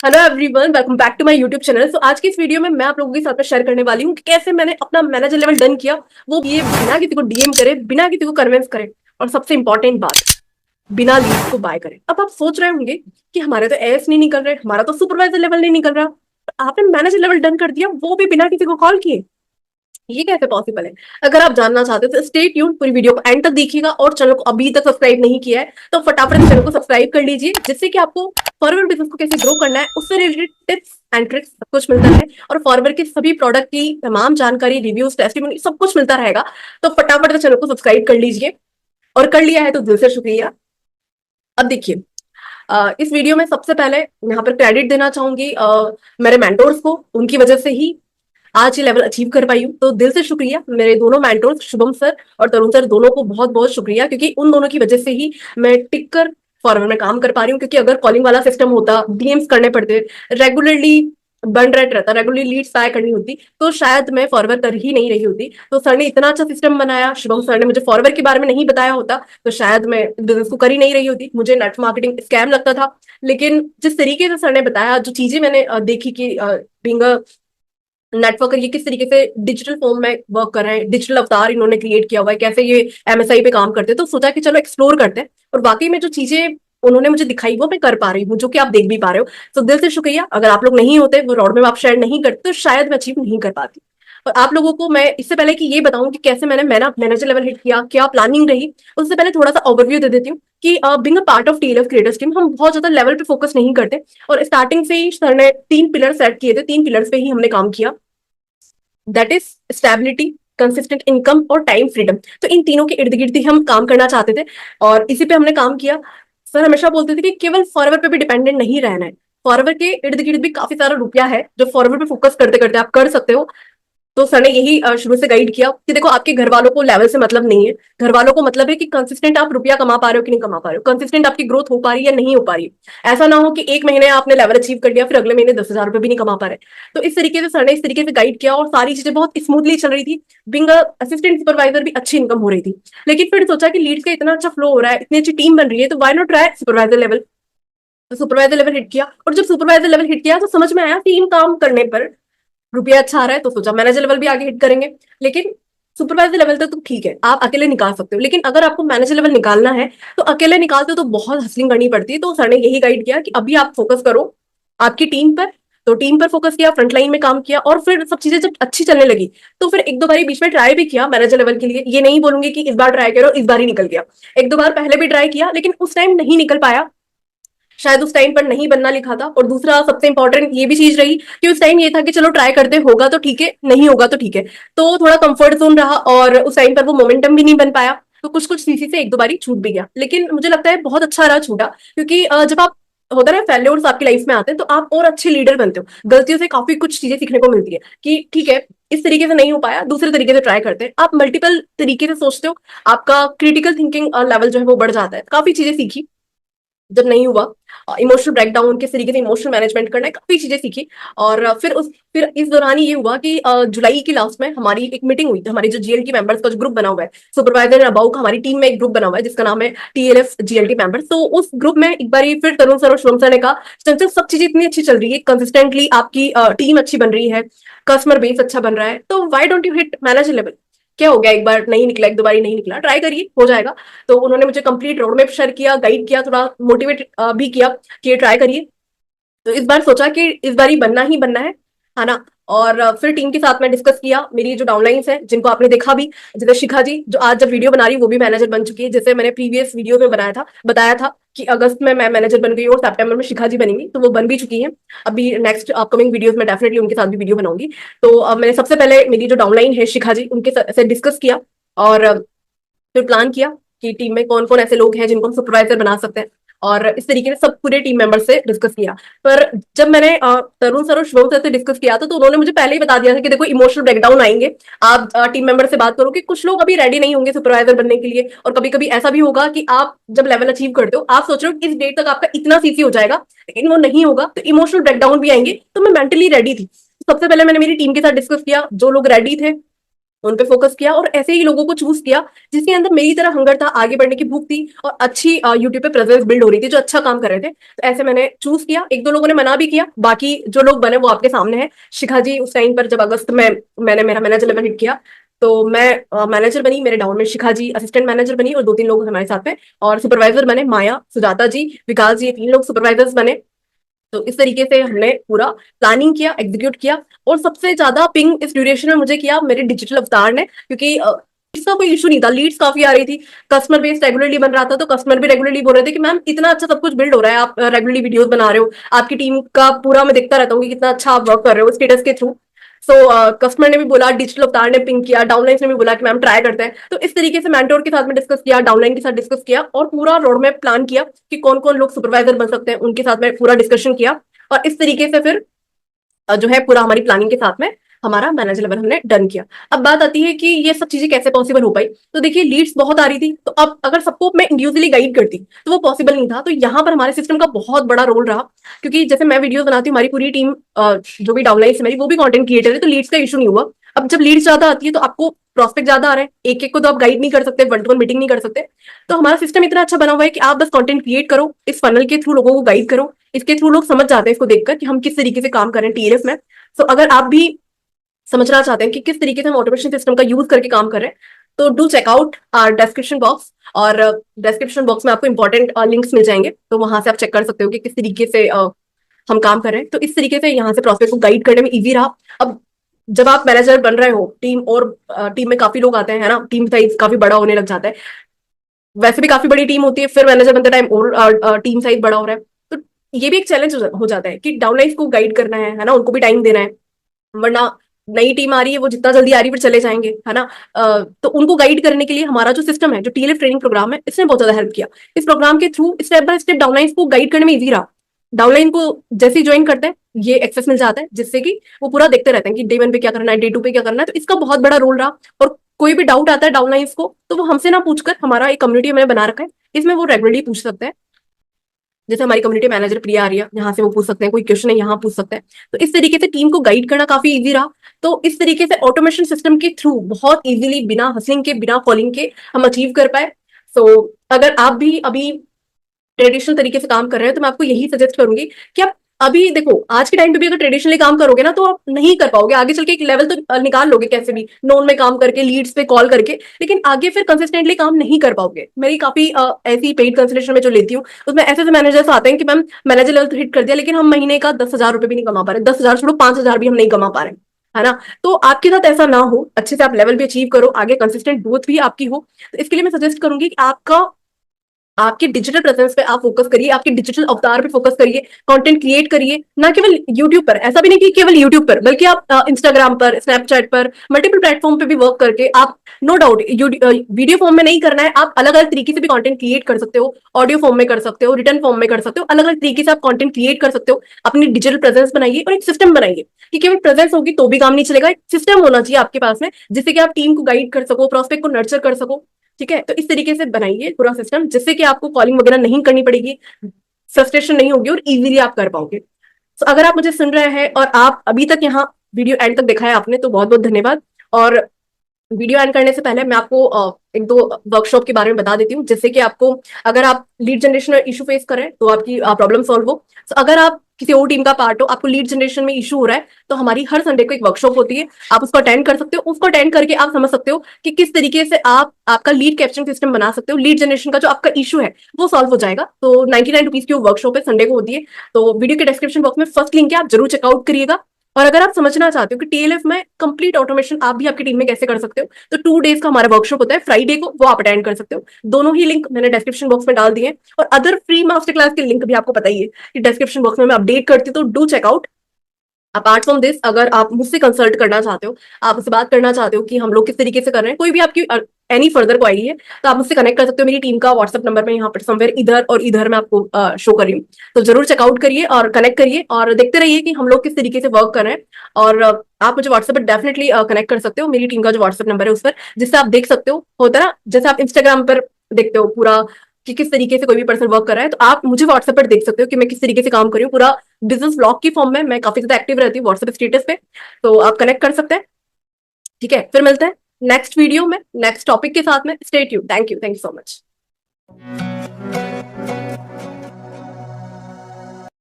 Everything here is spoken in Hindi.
Hello everyone, welcome back to my YouTube channel. So आज की इस वीडियो में मैं आप लोगों के साथ में शेयर करने वाली हूँ कि कैसे मैंने अपना मैनेजर लेवल डन किया, वो ये बिना किसी को डीएम करे, बिना किसी को कन्विंस करे, और सबसे इंपॉर्टेंट बात, बिना लीड्स को बाय करे। अब आप सोच रहे होंगे कि हमारे तो एएस नहीं निकल रहे, हमारा तो सुपरवाइजर लेवल नहीं निकल रहा, आपने मैनेजर लेवल डन कर दिया, वो भी बिना किसी को कॉल किए। ये कैसे पॉसिबल है? अगर आप जानना चाहते हो तो स्टे ट्यून, पूरी वीडियो को एंड तक देखिएगा। और चैनल को अभी तक सब्सक्राइब नहीं किया है तो फटाफट चैनल को सब्सक्राइब कर लीजिए, जिससे कि आपको फॉरवर्ड बिजनेस को कैसे ग्रो करना है उससे रिलेटेड टिप्स एंड ट्रिक्स सब कुछ मिलता है, और फॉरवर्ड के सभी प्रोडक्ट की तमाम जानकारी, रिव्यूज, टेस्टिमोनी सब कुछ मिलता रहेगा। तो फटाफट चैनल को सब्सक्राइब कर लीजिए, और कर लिया है तो दिल से शुक्रिया। अब देखिए, इस वीडियो में सबसे पहले यहाँ पर क्रेडिट देना चाहूंगी मेरे मेंटोर्स को। उनकी वजह से ही आज ये लेवल अचीव कर पाई हूँ, तो दिल से शुक्रिया मेरे दोनों मेंटोर्स शुभम सर और तरुण सर, दोनों को बहुत बहुत शुक्रिया, क्योंकि उन दोनों की वजह से ही मैं टिक कर फॉरवर्ड में काम कर पा रही हूँ। क्योंकि अगर कॉलिंग वाला सिस्टम होता, डीएम्स करने पड़ते, रेगुलरली बन रेट रहता, रेगुलरली लीड्स बाय करनी होती, तो शायद मैं फॉरवर्ड कर ही नहीं रही होती। तो सर ने इतना अच्छा सिस्टम बनाया, शुभम सर ने मुझे फॉरवर्ड के बारे में नहीं बताया होता तो शायद मैं बिजनेस को कर ही नहीं रही होती, मुझे नेट मार्केटिंग स्कैम लगता था। लेकिन जिस तरीके से सर ने बताया, जो चीजें मैंने देखी कि बीइंग नेटवर्कर ये किस तरीके से डिजिटल फॉर्म में वर्क कर रहे हैं, डिजिटल अवतार इन्होंने क्रिएट किया हुआ है, कैसे ये एमएसआई पे काम करते हैं, तो सोचा कि चलो एक्सप्लोर करते हैं। और वाकई में जो चीजें उन्होंने मुझे दिखाई वो मैं कर पा रही हूँ, जो कि आप देख भी पा रहे हो। तो दिल से शुक्रिया। अगर आप लोग नहीं होते, वो रोड में आप शेयर नहीं करते, तो शायद मैं अचीव नहीं कर पाती। और आप लोगों को मैं इससे पहले कि ये बताऊं कि कैसे मैंने मैनेजर लेवल हिट किया, क्या प्लानिंग रही, उससे पहले थोड़ा सा ओवरव्यू दे देती हूँ कि being a part of TLF creators team हम बहुत ज्यादा लेवल पे फोकस नहीं करते। और स्टार्टिंग से ही सर ने 3 पिलर सेट किए थे, 3 पिलर्स पे ही हमने काम किया। That is stability, consistent income और टाइम फ्रीडम। तो इन तीनों के इर्द गिर्द ही हम काम करना चाहते थे, और इसी पे हमने काम किया। सर हमेशा बोलते थे कि केवल फॉरवर्ड पे भी डिपेंडेंट नहीं रहना है, फॉरवर्ड के इर्द गिर्द भी काफी सारा रुपया है जो फॉरवर्ड पे फोकस करते करते आप कर सकते हो। तो सर ने यही शुरू से गाइड किया कि देखो, आपके घर वालों को लेवल से मतलब नहीं है, घर वालों को मतलब है कि कंसिस्टेंट आप रुपया कमा पा रहे हो कि नहीं कमा पा रहे हो, कंसिस्टेंट आपकी ग्रोथ हो पा रही है या नहीं हो पा रही है। ऐसा ना हो कि एक महीने आपने लेवल अचीव कर लिया, फिर अगले महीने 10,000 रुपए भी नहीं कमा पा रहे। तो इस तरीके से सर ने इस तरीके से गाइड किया, और सारी चीजें बहुत स्मूथली चल रही थी। बिंग असिस्टेंट सुपरवाइजर भी अच्छी इनकम हो रही थी। लेकिन फिर सोचा कि लीड्स का इतना अच्छा फ्लो हो रहा है, इतनी अच्छी टीम बन रही है, तो why not try supervisor level. तो सुपरवाइजर लेवल हिट किया, और जब सुपरवाइजर लेवल हिट किया तो समझ में आया टीम काम करने पर रुपया अच्छा आ रहा है, तो सोचा मैनेजर लेवल भी आगे हिट करेंगे। लेकिन सुपरवाइजर लेवल तक तो ठीक है, आप अकेले निकाल सकते हो, लेकिन अगर आपको मैनेजर लेवल निकालना है तो अकेले निकालते हो तो बहुत हसलिंग करनी पड़ती है। तो सर ने यही गाइड किया कि अभी आप फोकस करो आपकी टीम पर। तो टीम पर फोकस किया, फ्रंटलाइन में काम किया, और फिर सब चीजें जब अच्छी चलने लगी तो फिर एक दो बारी बीच में ट्राई भी किया मैनेजर लेवल के लिए। ये नहीं बोलूंगी कि इस बार ट्राई करो इस बार ही निकल गया, एक दो बार पहले भी ट्राई किया, लेकिन उस टाइम नहीं निकल पाया, शायद उस टाइम पर नहीं बनना लिखा था। और दूसरा सबसे इंपॉर्टेंट ये भी चीज रही कि उस टाइम ये था कि चलो ट्राई करते, होगा तो ठीक है, नहीं होगा तो ठीक है। तो थोड़ा कंफर्ट जोन रहा, और उस टाइम पर वो मोमेंटम भी नहीं बन पाया, तो कुछ कुछ सीसी से एक दो बारी छूट भी गया। लेकिन मुझे लगता है बहुत अच्छा रहा छूटा, क्योंकि जब आप होता है ना फेल्योर्स आपकी लाइफ में आते हैं, तो आप और अच्छे लीडर बनते हो। गलतियों से काफी कुछ चीजें सीखने को मिलती है कि ठीक है, इस तरीके से नहीं हो पाया, दूसरे तरीके से ट्राई करते हैं, आप मल्टीपल तरीके से सोचते हो, आपका क्रिटिकल थिंकिंग लेवल जो है वो बढ़ जाता है। काफी चीजें सीखी जब नहीं हुआ, इमोशनल ब्रेकडाउन, किस तरीके से इमोशनल मैनेजमेंट करना है, काफी चीजें सीखी। और फिर इस दौरान ही ये हुआ कि जुलाई की लास्ट में हमारी एक मीटिंग हुई थी, हमारी जो जीएलटी मेंबर्स का जो ग्रुप बना हुआ है, सुपरवाइजर एंड अबाउ का हमारी टीम में एक ग्रुप बना हुआ है जिसका नाम है टीएलएफ जीएलटी मेंबर्स। तो उस ग्रुप में एक बार फिर तरुण सर और शुभम सर ने कहा, चंचल सब चीजें इतनी अच्छी चल रही है, कंसिस्टेंटली आपकी टीम अच्छी बन रही है, कस्टमर बेस अच्छा बन रहा है, तो why don't you hit manager level? क्या हो गया, एक बार नहीं निकला, एक दो बार नहीं निकला, ट्राई करिए, हो जाएगा। तो उन्होंने मुझे कंप्लीट रोड मैप शेयर किया, गाइड किया, थोड़ा मोटिवेट भी किया कि ये ट्राई करिए। तो इस बार सोचा कि इस बार ही बनना ही बनना है ना। और फिर टीम के साथ में डिस्कस किया, मेरी जो डाउनलाइंस है जिनको आपने देखा भी, जैसे शिखा जी जो आज जब वीडियो बना रही वो भी मैनेजर बन चुकी है, जैसे मैंने प्रीवियस वीडियो में बताया था कि अगस्त में मैं मैनेजर बन गई और सितंबर में शिखा जी बनेंगी, तो वो बन भी चुकी हैं। अभी नेक्स्ट अपकमिंग वीडियोस में डेफिनेटली उनके साथ भी वीडियो बनाऊंगी। तो मैंने सबसे पहले मेरी जो डाउनलाइन है शिखा जी, उनके से डिस्कस किया, और फिर प्लान किया कि टीम में कौन कौन ऐसे लोग हैं जिनको हम सुपरवाइजर बना सकते हैं, और इस तरीके से सब पूरे टीम मेंबर से डिस्कस किया। पर जब मैंने तरुण सर और शुभम सर से डिस्कस किया था, तो उन्होंने मुझे पहले ही बता दिया था कि देखो इमोशनल ब्रेकडाउन आएंगे, आप टीम मेंबर से बात करो कि कुछ लोग अभी रेडी नहीं होंगे सुपरवाइजर बनने के लिए, और कभी कभी ऐसा भी होगा कि आप जब लेवल अचीव करते हो आप सोच रहे हो कि इस डेट तक आपका इतना सीसी हो जाएगा, लेकिन वो नहीं होगा, तो इमोशनल ब्रेकडाउन भी आएंगे। तो मैं मेंटली रेडी थी। सबसे पहले मैंने मेरी टीम के साथ डिस्कस किया, जो लोग रेडी थे उन पे फोकस किया और ऐसे ही लोगों को चूज किया जिसके अंदर मेरी तरह हंगर था, आगे बढ़ने की भूख थी और अच्छी यूट्यूब पे प्रेजेंस बिल्ड हो रही थी, जो अच्छा काम कर रहे थे। तो ऐसे मैंने चूज किया। एक दो लोगों ने मना भी किया, बाकी जो लोग बने वो आपके सामने है। शिखा जी उस टाइम पर जब अगस्त में मैंने मेरा मैनेजर लेवल हिट किया तो मैं मैनेजर बनी, मेरे डाउन में शिखा जी असिस्टेंट मैनेजर बनी और दो तीन लोग हमारे साथ में, और सुपरवाइजर बने माया, सुजाता जी, विकास जी, ये तीन लोग सुपरवाइजर्स बने। तो इस तरीके से हमने पूरा प्लानिंग किया, एग्जीक्यूट किया। और सबसे ज्यादा पिंग इस ड्यूरेशन में मुझे किया मेरे डिजिटल अवतार ने, क्योंकि इसका कोई इशू नहीं था, लीड्स काफी आ रही थी, कस्टमर बेस रेगुलरली बन रहा था, तो कस्टमर भी रेगुलरली बोल रहे थे कि मैम इतना अच्छा सब कुछ बिल्ड हो रहा है, आप रेगुलरली वीडियोस बना रहे हो, आपकी टीम का पूरा मैं देखता रहता हूँ कि कितना अच्छा आप वर्क कर रहे हो स्टेटस के थ्रू। सो कस्टमर ने भी बोला, डिजिटल अवतार ने पिंग किया, डाउनलाइन ने भी बोला कि मैम ट्राई करते हैं। तो इस तरीके से मेंटोर के साथ में डिस्कस किया, डाउनलाइन के साथ डिस्कस किया और पूरा रोड मैप प्लान किया कि कौन कौन लोग सुपरवाइजर बन सकते हैं, उनके साथ में पूरा डिस्कशन किया। और इस तरीके से फिर जो है पूरा हमारी प्लानिंग के साथ में हमारा मैनेजर लेवल हमने डन किया। अब बात आती है कि ये सब चीजें कैसे पॉसिबल हो पाई। तो देखिए लीड्स बहुत आ रही थी, तो अब अगर सबको मैं इंडिविजुअली गाइड करती तो वो पॉसिबल नहीं था। तो यहाँ पर हमारे सिस्टम का बहुत बड़ा रोल रहा, क्योंकि जैसे मैं वीडियोस बनाती हूँ, हमारी पूरी टीम जो भी डाउनलाइन है मेरी वो भी कंटेंट क्रिएटर है, तो लीड्स का इशू नहीं हुआ। अब जब लीड्स ज्यादा आती है तो आपको प्रॉस्पेक्ट ज्यादा आ रहे हैं, एक एक को तो आप गाइड नहीं कर सकते, वन टू वन मीटिंग नहीं कर सकते। तो हमारा सिस्टम इतना अच्छा बना हुआ है कि आप बस कंटेंट क्रिएट करो, इस फनल के थ्रू लोगों को गाइड करो, इसके थ्रू लोग समझ जाते हैं इसको देखकर कि हम किस तरीके से काम करें टीएलएफ में। तो अगर आप भी समझना चाहते हैं कि किस तरीके से हम ऑटोमेशन सिस्टम का यूज करके काम कर रहे हैं, तो do checkout our description box. और डिस्क्रिप्शन बॉक्स में आपको इंपॉर्टेंट लिंक्स मिल जाएंगे, तो वहां से आप चेक कर सकते हो कि किस तरीके से हम काम कर रहे हैं। तो इस तरीके से यहाँ से प्रोस्पेक्ट को गाइड करने में इजी रहा। अब जब आप मैनेजर बन रहे हो, टीम और टीम में काफी लोग आते हैं, है ना, टीम साइज काफी बड़ा होने लग जाता है, वैसे भी काफी बड़ी टीम होती है, फिर मैनेजर बनते टाइम और टीम साइज बड़ा हो रहा है। तो ये भी एक चैलेंज हो जाता है कि डाउनलाइंस को गाइड करना है ना, उनको भी टाइम देना है, वरना नई टीम आ रही है वो जितना जल्दी आ रही है फिर चले जाएंगे, है ना। तो उनको गाइड करने के लिए हमारा जो सिस्टम है, जो टीएलएफ ट्रेनिंग प्रोग्राम है, इसने बहुत ज्यादा हेल्प किया। इस प्रोग्राम के through step by step downline को गाइड करने में इजी रहा। डाउनलाइन को जैसे ही ज्वाइन करते हैं ये एक्सेस मिल जाता है, जिससे कि वो पूरा देखते रहते हैं कि डे वन पे क्या करना है, डे टू पे क्या करना है। तो इसका बहुत बड़ा रोल रहा। और कोई भी डाउट आता है डाउनलाइन को, तो वो हमसे ना पूछकर, हमारा एक कम्युनिटी मैंने बना रखा है, इसमें वो रेगुलरली पूछ सकते हैं। जैसे हमारी कम्युनिटी मैनेजर प्रिया आ रही है, यहाँ से वो पूछ सकते हैं, कोई क्वेश्चन है यहाँ पूछ सकते हैं। तो इस तरीके से टीम को गाइड करना काफी इजी रहा। तो इस तरीके से ऑटोमेशन सिस्टम के थ्रू बहुत इजीली, बिना हसलिंग के, बिना कॉलिंग के हम अचीव कर पाए। सो अगर आप भी अभी ट्रेडिशनल तरीके से काम कर रहे हैं तो मैं आपको यही सजेस्ट करूंगी कि आप अभी देखो, आज के टाइम पे भी अगर ट्रेडिशनली काम करोगे ना तो आप नहीं कर पाओगे, आगे चल के एक लेवल तो निकाल लोगे कैसे भी, नोन में काम करके, लीड्स पे कॉल करके, लेकिन आगे फिर कंसिस्टेंटली काम नहीं कर पाओगे। मेरी काफी ऐसी पेड कंसल्टेशन में जो लेती हूँ उसमें ऐसे ऐसे मैनेजर्स आते हैं कि मैम मैनेजर लेवल हिट कर दिया, लेकिन हम महीने का 10,000 रुपए भी नहीं कमा पा रहे, 10,000 छोड़ो 5,000 भी हम नहीं कमा पा रहे, है ना। तो आपके साथ ऐसा ना हो, अच्छे से आप लेवल भी अचीव करो, आगे कंसिस्टेंट ग्रोथ भी आपकी हो। तो इसके लिए मैं सजेस्ट करूंगी कि आपके डिजिटल प्रेजेंस पे आप फोकस करिए, आपके डिजिटल अवतार पे फोकस करिए, कंटेंट क्रिएट करिए, ना केवल यूट्यूब पर, ऐसा भी नहीं कि केवल यूट्यूब पर, बल्कि आप इंस्टाग्राम पर, स्नैपचैट पर, मल्टीपल प्लेटफॉर्म पे भी वर्क करके आप, नो डाउट वीडियो फॉर्म में नहीं करना है, आप अलग अलग तरीके से भी कंटेंट क्रिएट कर सकते हो, ऑडियो फॉर्म में कर सकते हो, रिटर्न फॉर्म में कर सकते हो, अलग अलग तरीके से आप कंटेंट क्रिएट कर सकते हो। अपनी डिजिटल प्रेजेंस बनाइए और एक सिस्टम बनाइए कि केवल प्रेजेंस होगी तो भी काम नहीं चलेगा, एक सिस्टम होना चाहिए आपके पास में, जिससे कि आप टीम को गाइड कर सको, प्रोस्पेक्ट को नर्चर कर सको। ठीक है, तो इस तरीके से बनाइए पूरा सिस्टम, जिससे कि आपको कॉलिंग वगैरह नहीं करनी पड़ेगी, फ्रस्ट्रेशन नहीं होगी और इजीली आप कर पाओगे। तो अगर आप मुझे सुन रहे हैं और आप अभी तक यहाँ वीडियो एंड तक देखा है आपने, तो बहुत बहुत धन्यवाद। और वीडियो एंड करने से पहले मैं आपको एक दो वर्कशॉप के बारे में बता देती हूँ, जिससे कि आपको, अगर आप लीड जनरेशन इशू फेस करें तो आपकी प्रॉब्लम सॉल्व हो। तो अगर आप किसी और टीम का पार्ट हो, आपको लीड जनरेशन में इशू हो रहा है, तो हमारी हर संडे को एक वर्कशॉप होती है, आप उसको अटेंड कर सकते हो। उसको अटेंड करके आप समझ सकते हो कि किस तरीके से आप आपका लीड कैप्चरिंग सिस्टम बना सकते हो, लीड जनरेशन का जो आपका इशू है वो सॉल्व हो जाएगा। तो 99 रुपीज की वो वर्कशॉप है, संडे को होती है। तो वीडियो के डिस्क्रिप्शन बॉक्स में फर्स्ट लिंक है, आप जरूर चेकआउट करिएगा। और अगर आप समझना चाहते हो कि टीएलएफ में कंप्लीट ऑटोमेशन आप भी आपकी टीम में कैसे कर सकते हो, तो 2 डेज का हमारा वर्कशॉप होता है, फ्राइडे को, वो आप अटेंड कर सकते हो। दोनों ही लिंक मैंने डिस्क्रिप्शन बॉक्स में डाल दिए हैं, और अदर फ्री मास्टर क्लास के लिंक भी आपको पता ही है कि डिस्क्रिप्शन बॉक्स में मैं अपडेट करती हूँ, तो do checkout. Apart from this, अगर आप मुझसे कंसल्ट करना चाहते हो, आप मुझसे बात करना चाहते हो कि हम लोग किस तरीके से कर रहे हैं, कोई भी आपकी एनी फर्दर क्वारी है, तो आप मुझसे कनेक्ट कर सकते हो। मेरी टीम का व्हाट्सएप नंबर मैं यहाँ पर समवेयर इधर और इधर मैं आपको शो कर रही हूँ। तो जरूर चेकआउट करिए और कनेक्ट करिए और देखते रहिए कि हम लोग किस तरीके से वर्क कर रहे हैं। और आप मुझे व्हाट्सएप पर डेफिनेटली कनेक्ट कर सकते हो, मेरी टीम का जो व्हाट्सएप नंबर है उस पर, जिससे आप देख सकते हो, होता है ना जैसे आप इंस्टाग्राम पर देखते हो पूरा कि किस तरीके से कोई भी पर्सन वर्क कर रहा है, तो आप मुझे व्हाट्सएप पर देख सकते हो कि मैं किस तरीके से काम कर रही हूँ। पूरा बिजनेस ब्लॉग की फॉर्म में मैं काफी ज्यादा एक्टिव रहती हूँ व्हाट्सएप स्टेटस पे, तो आप कनेक्ट कर सकते हैं। ठीक है, फिर मिलते हैं नेक्स्ट वीडियो में नेक्स्ट टॉपिक के साथ में। Stay tuned. Thank you so much.